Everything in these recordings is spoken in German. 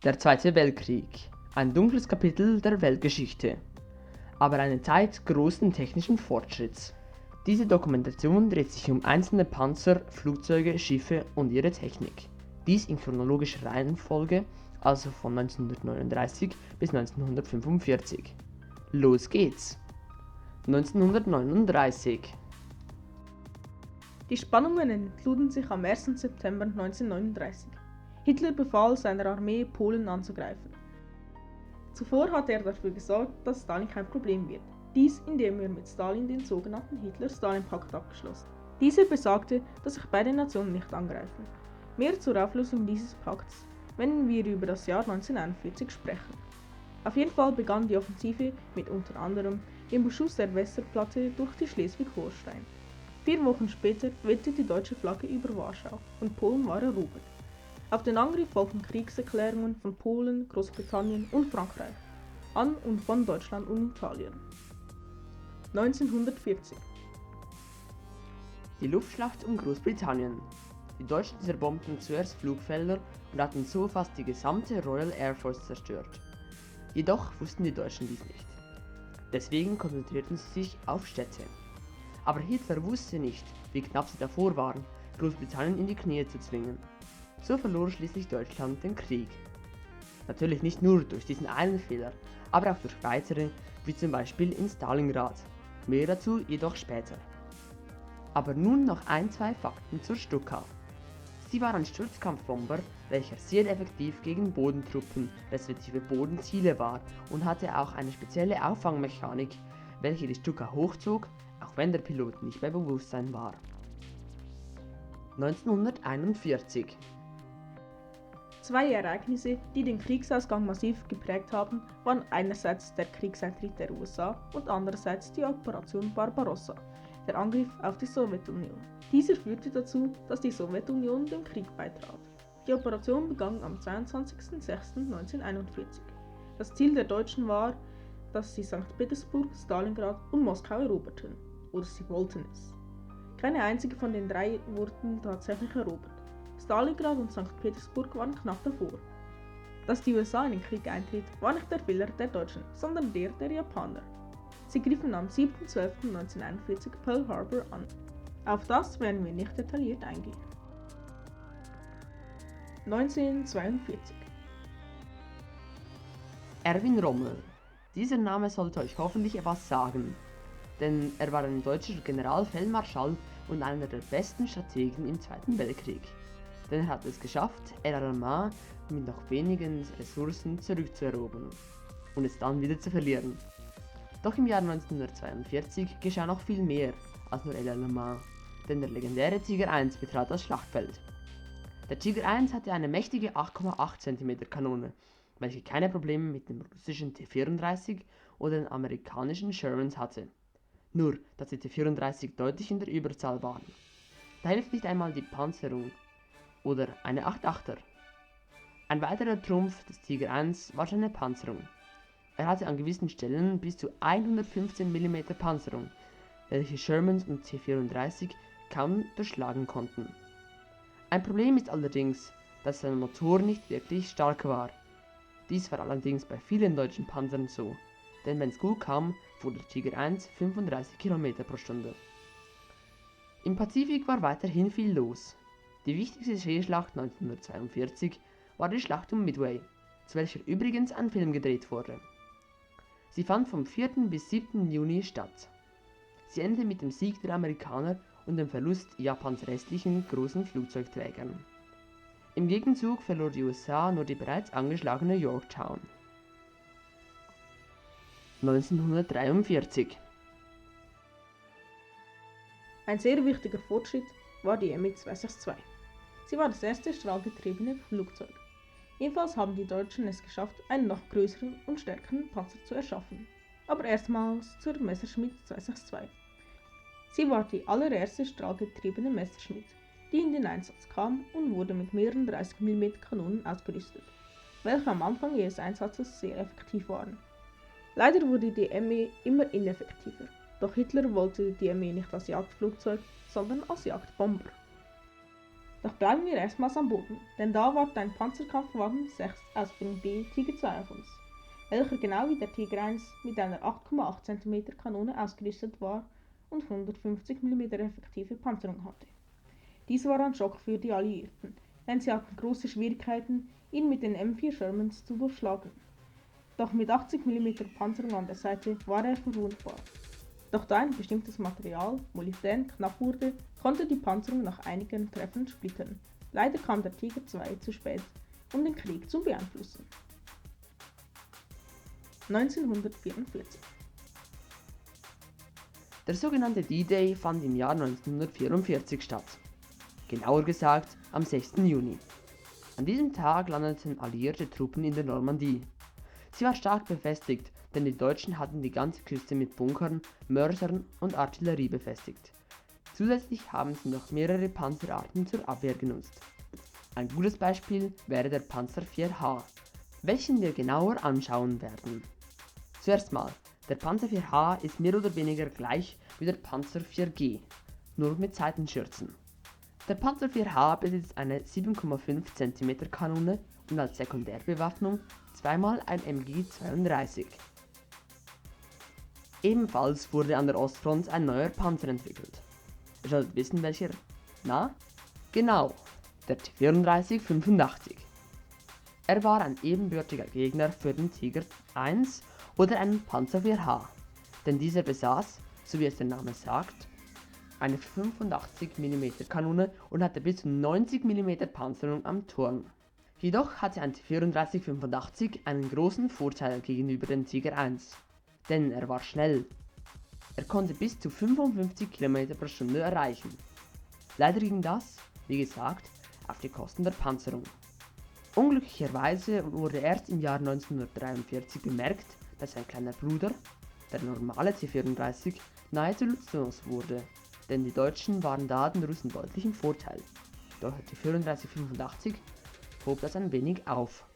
Der Zweite Weltkrieg. Ein dunkles Kapitel der Weltgeschichte, aber eine Zeit großen technischen Fortschritts. Diese Dokumentation dreht sich um einzelne Panzer, Flugzeuge, Schiffe und ihre Technik. Dies in chronologischer Reihenfolge, also von 1939 bis 1945. Los geht's! 1939. Die Spannungen entluden sich am 1. September 1939. Hitler befahl seiner Armee, Polen anzugreifen. Zuvor hatte er dafür gesorgt, dass Stalin kein Problem wird. Dies, indem er mit Stalin den sogenannten Hitler-Stalin-Pakt abgeschlossen. Dieser besagte, dass sich beide Nationen nicht angreifen. Mehr zur Auflösung dieses Pakts, wenn wir über das Jahr 1941 sprechen. Auf jeden Fall begann die Offensive mit unter anderem dem Beschuss der Westerplatte durch die Schleswig-Holstein. 4 Wochen später wehte die deutsche Flagge über Warschau und Polen war erobert. Auf den Angriff folgten Kriegserklärungen von Polen, Großbritannien und Frankreich, an und von Deutschland und Italien. 1940. Die Luftschlacht um Großbritannien. Die Deutschen zerbombten zuerst Flugfelder und hatten so fast die gesamte Royal Air Force zerstört. Jedoch wussten die Deutschen dies nicht. Deswegen konzentrierten sie sich auf Städte. Aber Hitler wusste nicht, wie knapp sie davor waren, Großbritannien in die Knie zu zwingen. So verlor schließlich Deutschland den Krieg. Natürlich nicht nur durch diesen einen Fehler, aber auch durch weitere, wie zum Beispiel in Stalingrad. Mehr dazu jedoch später. Aber nun noch zwei Fakten zur Stuka. Sie war ein Sturzkampfbomber, welcher sehr effektiv gegen Bodentruppen respektive Bodenziele war und hatte auch eine spezielle Auffangmechanik, welche die Stuka hochzog, auch wenn der Pilot nicht bei Bewusstsein war. 1941. 2 Ereignisse, die den Kriegsausgang massiv geprägt haben, waren einerseits der Kriegseintritt der USA und andererseits die Operation Barbarossa, der Angriff auf die Sowjetunion. Dieser führte dazu, dass die Sowjetunion dem Krieg beitrat. Die Operation begann am 22.06.1941. Das Ziel der Deutschen war, dass sie St. Petersburg, Stalingrad und Moskau eroberten. Oder sie wollten es. Keine einzige von den 3 wurden tatsächlich erobert. Stalingrad und St. Petersburg waren knapp davor. Dass die USA in den Krieg eintritt, war nicht der Fehler der Deutschen, sondern der Japaner. Sie griffen am 7.12.1941 Pearl Harbor an. Auf das werden wir nicht detailliert eingehen. 1942. Erwin Rommel. Dieser Name sollte euch hoffentlich etwas sagen, denn er war ein deutscher Generalfeldmarschall und einer der besten Strategen im Zweiten Weltkrieg. Denn er hat es geschafft, El Alamein mit noch wenigen Ressourcen zurückzuerobern und es dann wieder zu verlieren. Doch im Jahr 1942 geschah noch viel mehr als nur El Alamein, denn der legendäre Tiger I betrat das Schlachtfeld. Der Tiger I hatte eine mächtige 8,8 cm Kanone, welche keine Probleme mit dem russischen T-34 oder den amerikanischen Shermans hatte. Nur, dass die T-34 deutlich in der Überzahl waren. Da hilft nicht einmal die Panzerung oder eine 8-8er. Ein weiterer Trumpf des Tiger I war seine Panzerung. Er hatte an gewissen Stellen bis zu 115 mm Panzerung, welche Shermans und T-34 kaum durchschlagen konnten. Ein Problem ist allerdings, dass sein Motor nicht wirklich stark war. Dies war allerdings bei vielen deutschen Panzern so, denn wenn es gut kam, fuhr der Tiger I 35 km pro Stunde. Im Pazifik war weiterhin viel los. Die wichtigste Seeschlacht 1942 war die Schlacht um Midway, zu welcher übrigens ein Film gedreht wurde. Sie fand vom 4. bis 7. Juni statt. Sie endete mit dem Sieg der Amerikaner und dem Verlust Japans restlichen großen Flugzeugträgern. Im Gegenzug verlor die USA nur die bereits angeschlagene Yorktown. 1943. Ein sehr wichtiger Fortschritt war die Mi-262. Sie war das erste strahlgetriebene Flugzeug. Ebenfalls haben die Deutschen es geschafft, einen noch größeren und stärkeren Panzer zu erschaffen. Aber erstmals zur Messerschmitt 262. Sie war die allererste strahlgetriebene Messerschmitt, die in den Einsatz kam und wurde mit mehreren 30 mm Kanonen ausgerüstet, welche am Anfang ihres Einsatzes sehr effektiv waren. Leider wurde die Me immer ineffektiver, doch Hitler wollte die Me nicht als Jagdflugzeug, sondern als Jagdbomber. Doch bleiben wir erstmals am Boden, denn da wartet ein Panzerkampfwagen 6 Ausbildung B Tiger 2 auf uns, welcher genau wie der Tiger 1 mit einer 8,8 cm Kanone ausgerüstet war und 150 mm effektive Panzerung hatte. Dies war ein Schock für die Alliierten, denn sie hatten große Schwierigkeiten, ihn mit den M4 Shermans zu durchschlagen. Doch mit 80 mm Panzerung an der Seite war er verwundbar. Doch da ein bestimmtes Material, Molybdän, knapp wurde, konnte die Panzerung nach einigen Treffen splittern. Leider kam der Tiger 2 zu spät, um den Krieg zu beeinflussen. 1944. Der sogenannte D-Day fand im Jahr 1944 statt. Genauer gesagt am 6. Juni. An diesem Tag landeten alliierte Truppen in der Normandie. Sie war stark befestigt, denn die Deutschen hatten die ganze Küste mit Bunkern, Mörsern und Artillerie befestigt. Zusätzlich haben sie noch mehrere Panzerarten zur Abwehr genutzt. Ein gutes Beispiel wäre der Panzer 4H, welchen wir genauer anschauen werden. Zuerst mal, der Panzer 4H ist mehr oder weniger gleich wie der Panzer 4G, nur mit Seitenschürzen. Der Panzer 4H besitzt eine 7,5 cm Kanone und als Sekundärbewaffnung zweimal ein MG-32. Ebenfalls wurde an der Ostfront ein neuer Panzer entwickelt. Ihr solltet wissen welcher? Na? Genau, der T-34-85. Er war ein ebenbürtiger Gegner für den Tiger 1 oder einen Panzer 4H, denn dieser besaß, so wie es der Name sagt, eine 85 mm Kanone und hatte bis zu 90 mm Panzerung am Turm. Jedoch hatte ein T-34-85 einen großen Vorteil gegenüber dem Tiger 1, denn er war schnell. Er konnte bis zu 55 km/h erreichen. Leider ging das, wie gesagt, auf die Kosten der Panzerung. Unglücklicherweise wurde erst im Jahr 1943 bemerkt, dass sein kleiner Bruder, der normale T-34, nahezu nutzlos wurde, denn die Deutschen waren da den Russen deutlich im Vorteil. Doch der T-34-85 hob das ein wenig auf.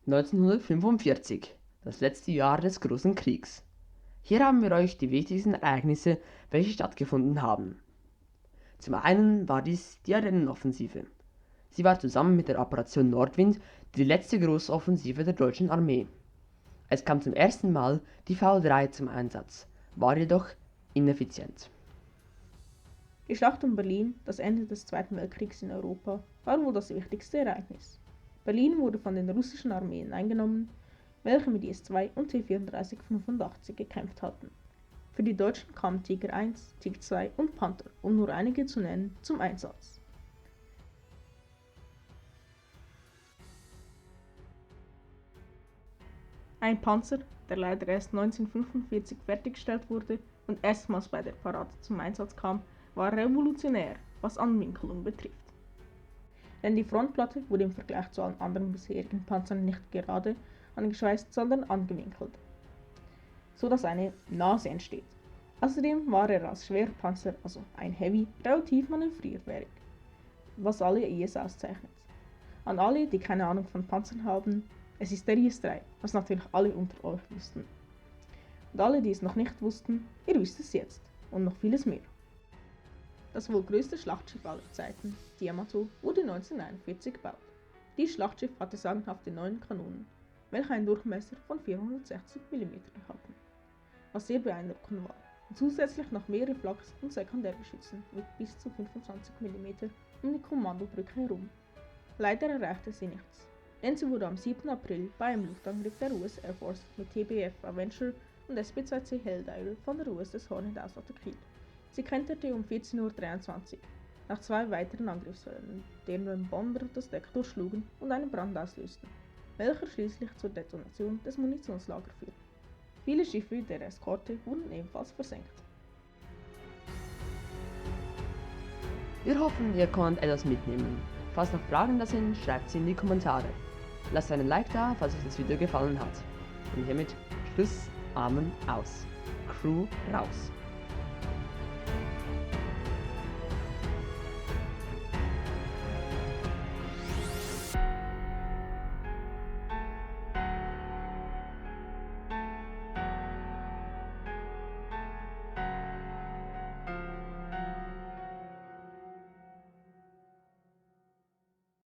1945, das letzte Jahr des Großen Kriegs. Hier haben wir euch die wichtigsten Ereignisse, welche stattgefunden haben. Zum einen war dies die Ardennenoffensive. Sie war zusammen mit der Operation Nordwind die letzte große Offensive der deutschen Armee. Es kam zum ersten Mal die V3 zum Einsatz, war jedoch ineffizient. Die Schlacht um Berlin, das Ende des Zweiten Weltkriegs in Europa, war wohl das wichtigste Ereignis. Berlin wurde von den russischen Armeen eingenommen, welche mit IS-2 und T-34-85 gekämpft hatten. Für die Deutschen kamen Tiger 1, Tiger 2 und Panther, um nur einige zu nennen, zum Einsatz. Ein Panzer, der leider erst 1945 fertiggestellt wurde und erstmals bei der Parade zum Einsatz kam, war revolutionär, was Anwinkelung betrifft. Denn die Frontplatte wurde im Vergleich zu allen anderen bisherigen Panzern nicht gerade angeschweißt, sondern angewinkelt, so dass eine Nase entsteht. Außerdem war er als schwerer Panzer, also ein Heavy, relativ manövrierfähig, was alle IS auszeichnet. An alle, die keine Ahnung von Panzern haben, es ist der IS-3, was natürlich alle unter euch wussten. Und alle, die es noch nicht wussten, ihr wisst es jetzt und noch vieles mehr. Das wohl größte Schlachtschiff aller Zeiten, die Yamato, wurde 1941 gebaut. Dieses Schlachtschiff hatte sagenhafte 9 Kanonen, welche einen Durchmesser von 460 mm hatten, was sehr beeindruckend war, und zusätzlich noch mehrere Flaks- und Sekundärgeschützen mit bis zu 25 mm um die Kommandobrücke herum. Leider erreichte sie nichts, denn sie wurde am 7. April bei einem Luftangriff der US Air Force mit TBF Avenger und SB-2C Helldiver von der USS Hornet aus attackiert. Sie kenterte um 14:23 Uhr nach 2 weiteren Angriffswellen, deren Bomber das Deck durchschlugen und einen Brand auslösten, welcher schließlich zur Detonation des Munitionslagers führte. Viele Schiffe der Eskorte wurden ebenfalls versenkt. Wir hoffen, ihr konntet etwas mitnehmen. Falls noch Fragen da sind, schreibt sie in die Kommentare. Lasst einen Like da, falls euch das Video gefallen hat. Und hiermit Schluss, Amen, aus. Crew raus.